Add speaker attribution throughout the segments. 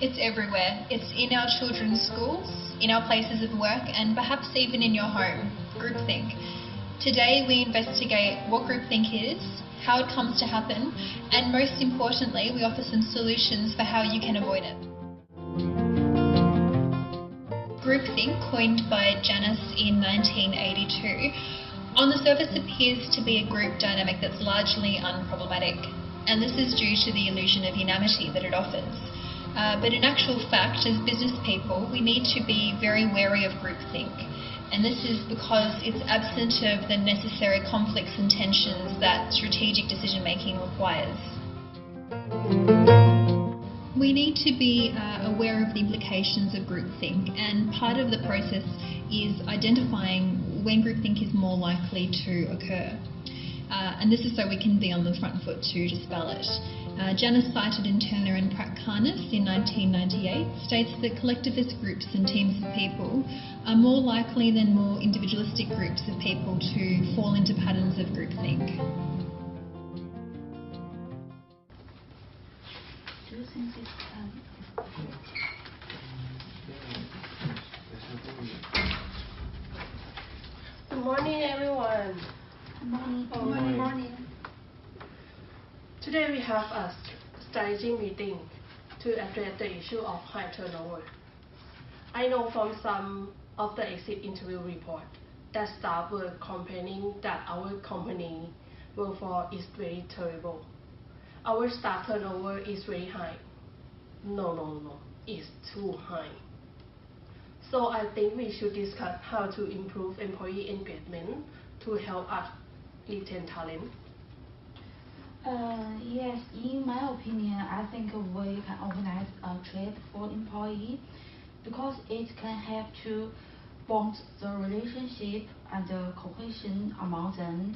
Speaker 1: It's everywhere. It's in our children's schools, in our places of work, and perhaps even in your home. Groupthink. Today we investigate what groupthink is, how it comes to happen, and most importantly, we offer some solutions for how you can avoid it. Groupthink, coined by Janus in 1982, on the surface appears to be a group dynamic that's largely unproblematic, and this is due to the illusion of unanimity that it offers. But in actual fact, as business people, we need to be very wary of groupthink, and this is because it's absent of the necessary conflicts and tensions that strategic decision-making requires. We need to be aware of the implications of groupthink, and part of the process is identifying when groupthink is more likely to occur. And this is so we can be on the front foot to dispel it. Janus, cited in Turner and Pratt-Carness in 1998, states that collectivist groups and teams of people are more likely than more individualistic groups of people to fall into patterns of groupthink.
Speaker 2: Good morning, everyone.
Speaker 3: Good morning.
Speaker 2: Today we have a strategy meeting to address the issue of high turnover. I know from some of the exit interview report that staff were complaining that our company workforce is very terrible. Our staff turnover is very high. No, it's too high. So I think we should discuss how to improve employee engagement to help us retain talent.
Speaker 3: Yes, in my opinion, I think we can organize a trip for employees because it can help to bond the relationship and the cohesion among them.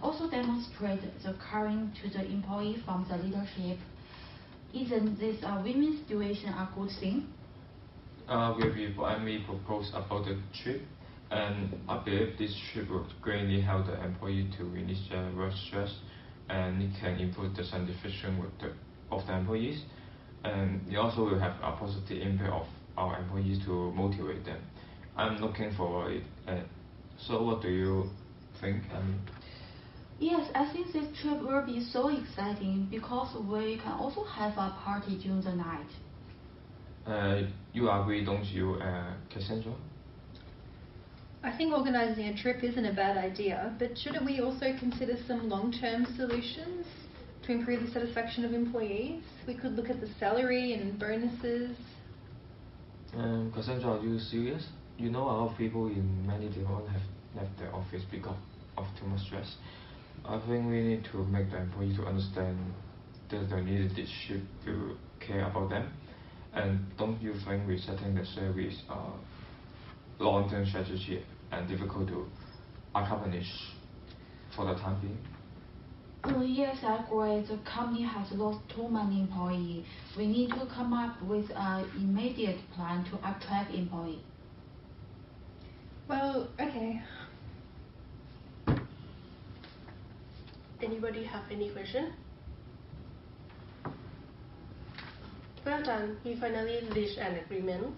Speaker 3: Also demonstrate the caring to the employee from the leadership. Isn't this a win-win situation a good thing?
Speaker 4: We propose about the trip, and I believe this trip will greatly help the employee to release their work stress, and it can improve the satisfaction of the employees, and it also will have a positive impact of our employees to motivate them. I'm looking forward to it. So what do you think?
Speaker 3: Yes, I think this trip will be so exciting because we can also have a party during the night.
Speaker 4: You agree, don't you, Cassandra?
Speaker 1: I think organising a trip isn't a bad idea, but shouldn't we also consider some long-term solutions to improve the satisfaction of employees? We could look at the salary and bonuses.
Speaker 4: Cassandra, are you serious? You know, a lot of people in many departments have left their office because of too much stress. I think we need to make the employee to understand that they need this ship to care about them. And don't you think resetting the salary is a long-term strategy and difficult to accomplish for the time being?
Speaker 3: Yes, I agree. The company has lost too many employees. We need to come up with an immediate plan to attract employees.
Speaker 1: Well, okay.
Speaker 2: Anybody have any question? Well done, we finally reached an agreement.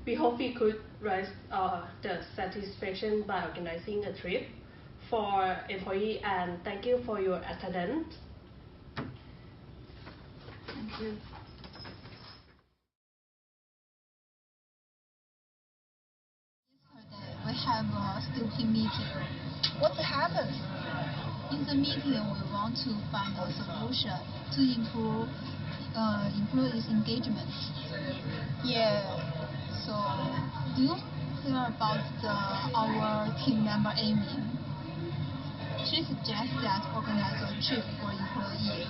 Speaker 2: We hope we could raise the satisfaction by organizing a trip for employees, and thank you for your attendance.
Speaker 3: Thank you.
Speaker 5: Yesterday, we have a stupid meeting. What happened? In the meeting, we want to find a solution to improve employees' engagement. Yeah. So, do you hear about our team member Amy? She suggests that organize a trip for employees,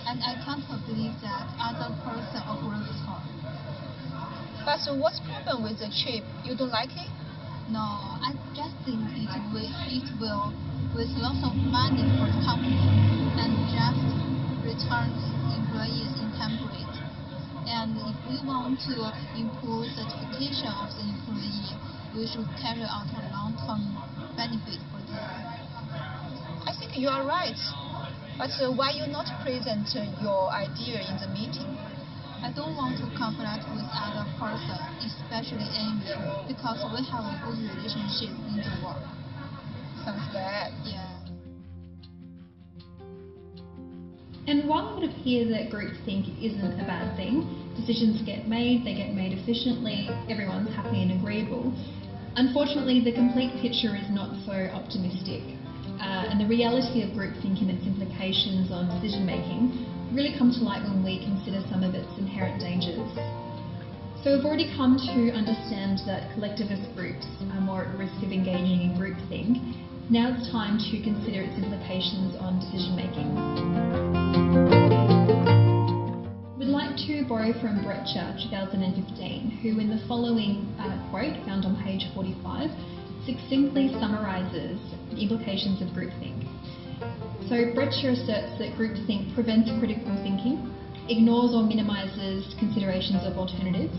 Speaker 5: and I can't believe that other person agreed with her. But what's the problem with the trip? You don't like it? No, I just think it will waste lots of money for the company and just return employees in temporary. And if we want to improve certification of the employee, we should carry out a long-term benefit for them. I think you are right. But why you not present your idea in the meeting? I don't want to conflict with other person, especially Amy, because we have a good relationship in the work.
Speaker 6: Sounds bad.
Speaker 5: Yeah.
Speaker 1: And while it would appear that groupthink isn't a bad thing, decisions get made, they get made efficiently, everyone's happy and agreeable, unfortunately the complete picture is not so optimistic. And the reality of groupthink and its implications on decision making really come to light when we consider some of its inherent dangers. So we've already come to understand that collectivist groups are more at risk of engaging in groupthink. Now it's time to consider its implications on decision making. We'd like to borrow from Brecher, 2015, who in the following quote found on page 45 succinctly summarises the implications of groupthink. So Brecher asserts that groupthink prevents critical thinking, ignores or minimises considerations of alternatives,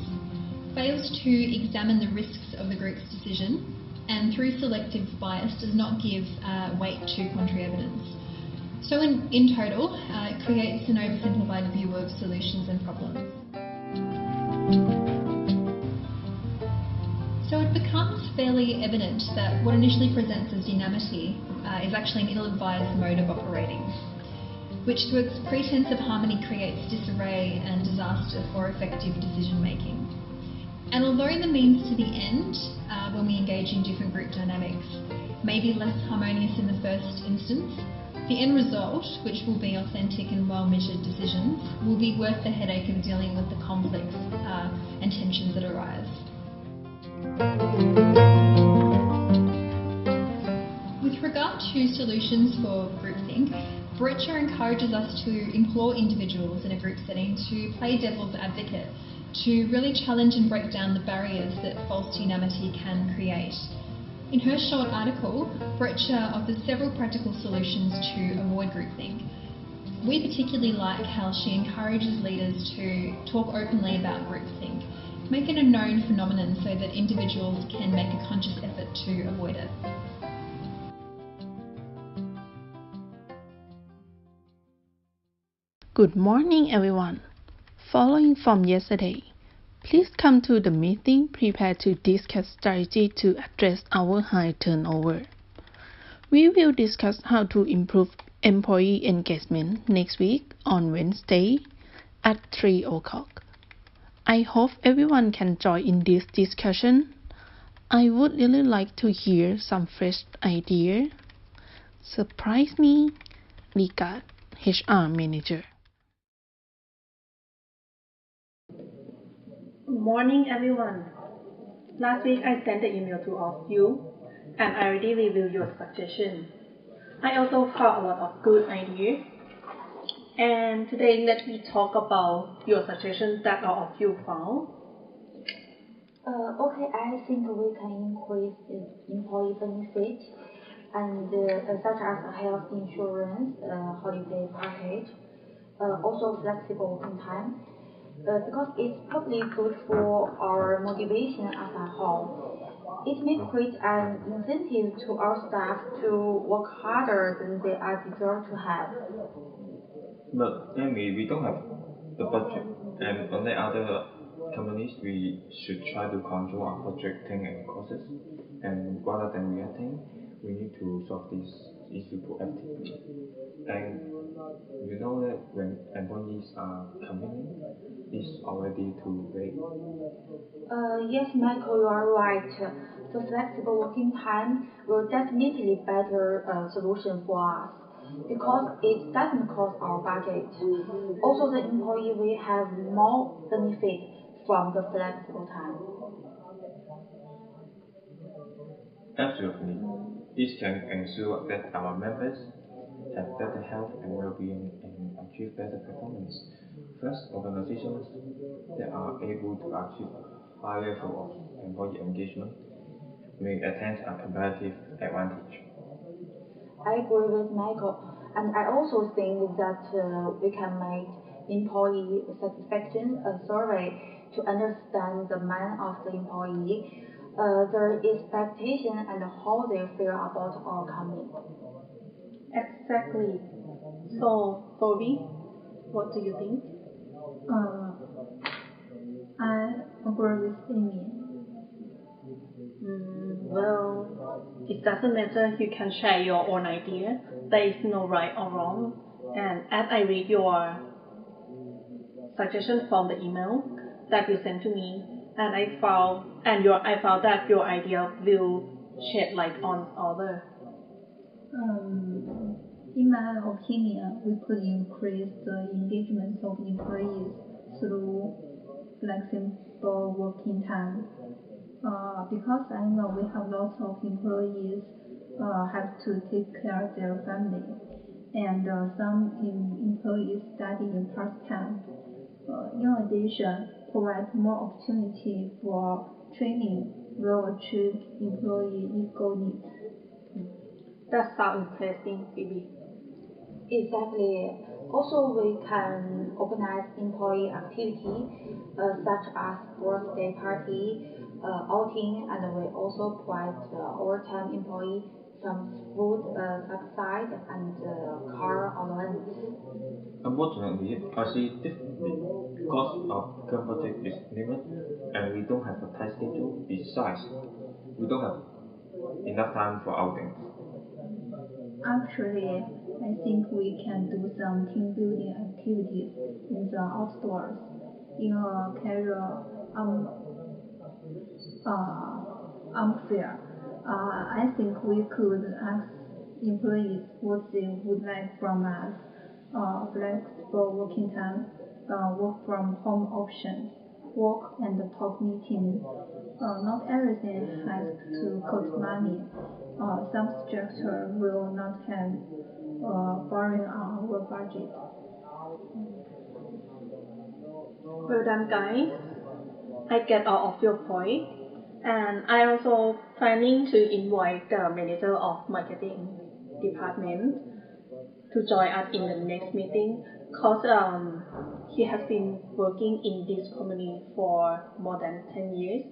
Speaker 1: fails to examine the risks of the group's decision, and through selective bias does not give weight to contrary evidence. So in total, it creates an oversimplified view of solutions and problems. So it becomes fairly evident that what initially presents as unanimity is actually an ill-advised mode of operating, which through its pretense of harmony creates disarray and disaster for effective decision making. And although the means to the end, when we engage in different group dynamics, may be less harmonious in the first instance, the end result, which will be authentic and well-measured decisions, will be worth the headache of dealing with the conflicts and tensions that arise. With regard to solutions for groupthink, Brecher encourages us to implore individuals in a group setting to play devil's advocate, to really challenge and break down the barriers that false unanimity can create. In her short article, Brecher offers several practical solutions to avoid groupthink. We particularly like how she encourages leaders to talk openly about groupthink, make it a known phenomenon so that individuals can make a conscious effort to avoid it.
Speaker 7: Good morning, everyone. Following from yesterday, please come to the meeting prepared to discuss strategy to address our high turnover. We will discuss how to improve employee engagement next week on Wednesday at 3 o'clock. I hope everyone can join in this discussion. I would really like to hear some fresh ideas. Surprise me. Regard, HR Manager.
Speaker 8: Good morning, everyone. Last week I sent the email to all of you, and I already reviewed your suggestions. I also found a lot of good ideas. And today let me talk about your suggestions that all of you found.
Speaker 3: Okay, I think we can increase the employee benefit and such as health insurance, holiday package, also flexible working time. Because it's probably good for our motivation as a whole. It may create an incentive to our staff to work harder than they are deserved to have.
Speaker 4: But Amy, we don't have the budget, and unlike other companies, we should try to control our projecting and costs. And rather than reacting, we need to solve this issue proactively. And you know that when employees are complaining, it's already too late.
Speaker 3: Yes, Michael, you are right. The flexible working time will definitely better solution for us because it doesn't cost our budget. Also, the employee will have more benefit from the flexible time.
Speaker 4: Absolutely. This can ensure that our members have better health and well-being and achieve better performance. First, organizations that are able to achieve a high level of employee engagement may attain a competitive advantage.
Speaker 3: I agree with Michael, and I also think that we can make employee satisfaction a survey to understand the mind of the employee, their expectation, and how they feel about our company.
Speaker 8: Exactly. So, Toby, what do you think?
Speaker 6: I agree with Amy.
Speaker 8: Well, it doesn't matter. You can share your own idea. There is no right or wrong. And as I read your suggestion from the email that you sent to me, and I found that your idea will shed light on other.
Speaker 6: In my opinion, we could increase the engagement of employees through flexible working time. Because I know we have lots of employees have to take care of their family, and some employees study in part-time. In addition, provide more opportunity for training will achieve employee ego needs.
Speaker 8: That sounds interesting, Phoebe.
Speaker 3: Exactly. Also, we can organize employee activity such as birthday party, outing, and we also provide overtime employee some food subside and car allowance.
Speaker 4: Unfortunately, I see it differently because our current budget is limited and we don't have a tight schedule. Besides, we don't have enough time for outings.
Speaker 6: Actually, I think we can do some team building activities in the outdoors, in a casual unfair. I think we could ask employees what they would like from us. Flexible working time, work from home options, work and talk meetings. Not everything has to cost money. Some structure will not have borrowing on our budget.
Speaker 8: Well done, guys. I get all of your point. And I also planning to invite the manager of marketing department to join us in the next meeting because he has been working in this company for more than 10 years.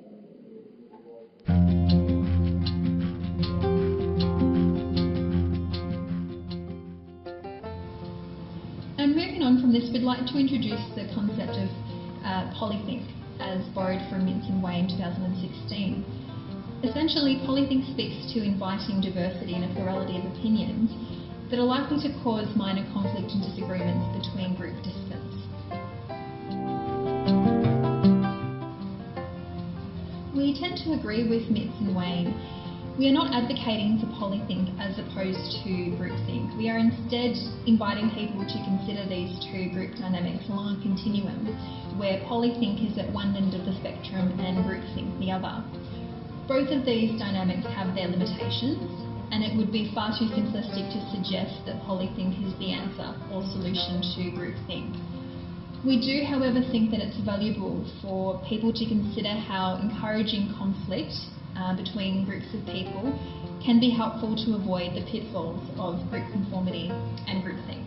Speaker 1: And moving on from this, we'd like to introduce the concept of polythink as borrowed from Mintz and Way in 2016. Essentially, polythink speaks to inviting diversity and a plurality of opinions that are likely to cause minor conflict and disagreements between group participants. We tend to agree with Mintz and Wayne. We are not advocating for polythink as opposed to groupthink. We are instead inviting people to consider these two group dynamics along a continuum, where polythink is at one end of the spectrum and groupthink the other. Both of these dynamics have their limitations, and it would be far too simplistic to suggest that polythink is the answer or solution to groupthink. We do, however, think that it's valuable for people to consider how encouraging conflict between groups of people can be helpful to avoid the pitfalls of group conformity and groupthink.